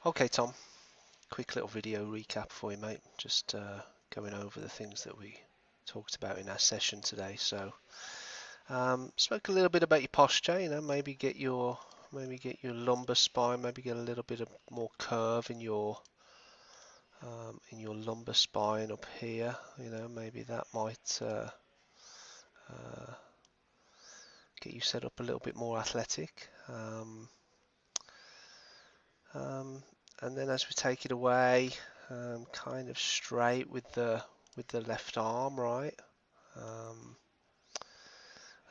Okay, Tom, quick little video recap for you, mate. Just going over the things that we talked about in our session today. So, spoke a little bit about your posture. Maybe get your lumbar spine, maybe get a little bit of more curve in your lumbar spine up here. Maybe that might uh, get you set up a little bit more athletic. Um, and then as we take it away, kind of straight with the left arm, right? Um,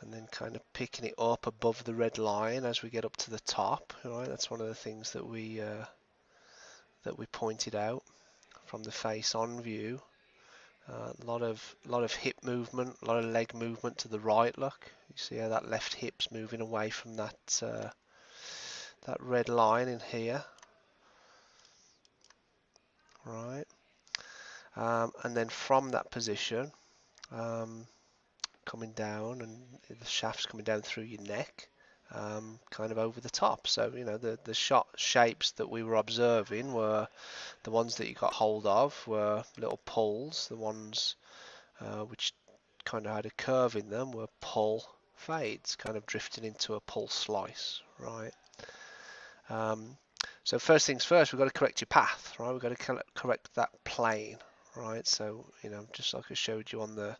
and then kind of picking it up above the red line as we get up to the top, right? That's one of the things that we pointed out from the face-on view. A lot of hip movement, a lot of leg movement to the right. Look, you see how that left hip's moving away from that red line in here, right? And then from that position, um, coming down, and the shaft's coming down through your neck, kind of over the top. So the shot shapes that we were observing were the ones that you got hold of were little pulls. The ones which kind of had a curve in them were pull fades, kind of drifting into a pull slice, right? Um, so first things first, we've got to correct your path, right? We've got to correct that plane, right? So just like I showed you on the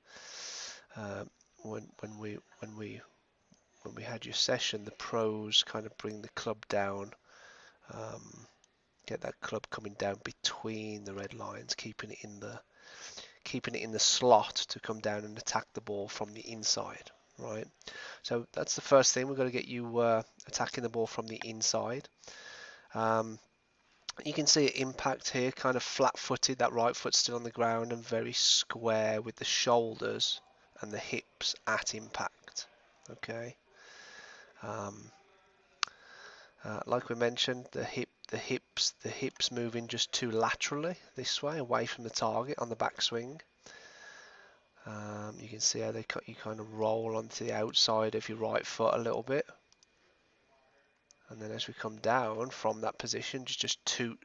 um, when we had your session, the pros kind of bring the club down, um, get that club coming down between the red lines, keeping it in the slot to come down and attack the ball from the inside, right? So that's the first thing. We've got to get you attacking the ball from the inside. Um, you can see impact here, kind of flat-footed, that right foot still on the ground and very square with the shoulders and the hips at impact. Okay. Um, like we mentioned, the hips moving just too laterally this way, away from the target on the backswing. You can see how you kind of roll onto the outside of your right foot a little bit, and then as we come down from that position, just too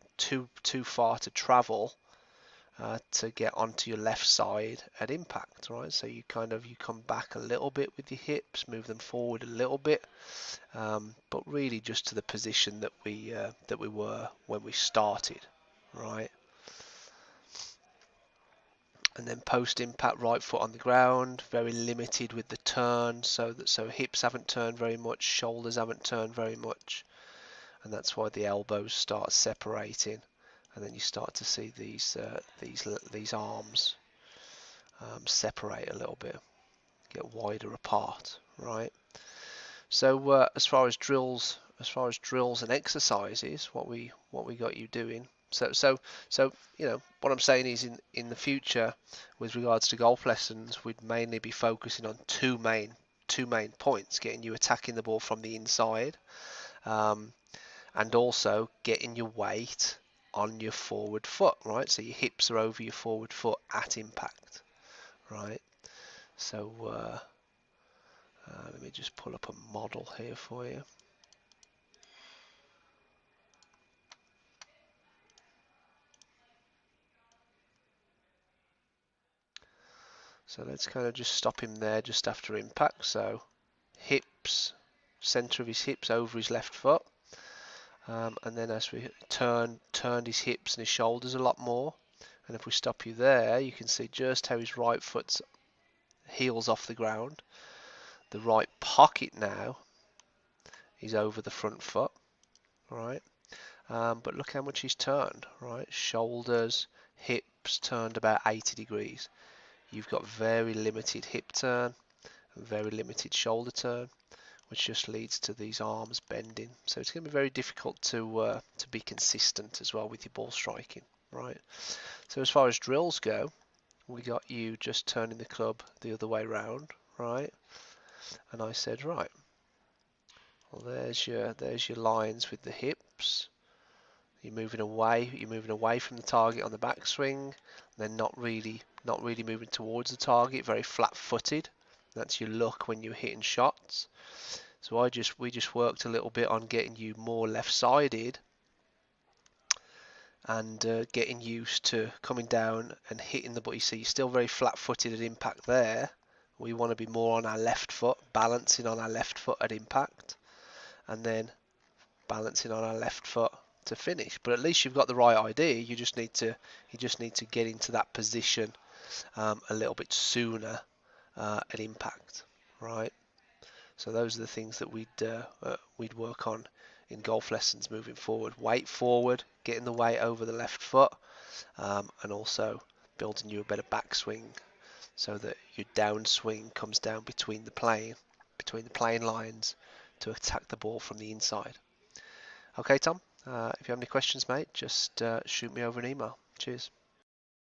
far to travel to get onto your left side at impact, right? So you come back a little bit with your hips, move them forward a little bit, but really just to the position that we were when we started, right? And then post impact, right foot on the ground, very limited with the turn, so hips haven't turned very much, shoulders haven't turned very much, and that's why the elbows start separating, and then you start to see these arms separate a little bit, get wider apart, right? So as far as drills and exercises, what we got you doing. So what I'm saying is in the future, with regards to golf lessons, we'd mainly be focusing on two main points: getting you attacking the ball from the inside, and also getting your weight on your forward foot, right? So your hips are over your forward foot at impact, right? So let me just pull up a model here for you. So let's kind of just stop him there just after impact. So hips, center of his hips over his left foot. And then as we turned his hips and his shoulders a lot more. And if we stop you there, you can see just how his right foot's heels off the ground. The right pocket now is over the front foot, right? But look how much he's turned, right? Shoulders, hips turned about 80 degrees. You've got very limited hip turn and very limited shoulder turn, which just leads to these arms bending. So it's going to be very difficult to be consistent as well with your ball striking, right? So as far as drills go, we got you just turning the club the other way round, right? And I said, right, well there's your lines with the hips. You're moving away from the target on the backswing, and then not really moving towards the target, very flat-footed. That's your look when you're hitting shots. So we just worked a little bit on getting you more left-sided and getting used to coming down and hitting the ball. You see, you're still very flat-footed at impact there. We want to be more on our left foot, balancing on our left foot at impact, and then balancing on our left foot to finish. But at least you've got the right idea. You just need to get into that position a little bit sooner at impact, right? So those are the things that we'd work on in golf lessons moving forward. Weight forward, getting the weight over the left foot, and also building you a better backswing so that your downswing comes down between the plane lines to attack the ball from the inside. Okay, Tom, if you have any questions, mate, just shoot me over an email. Cheers.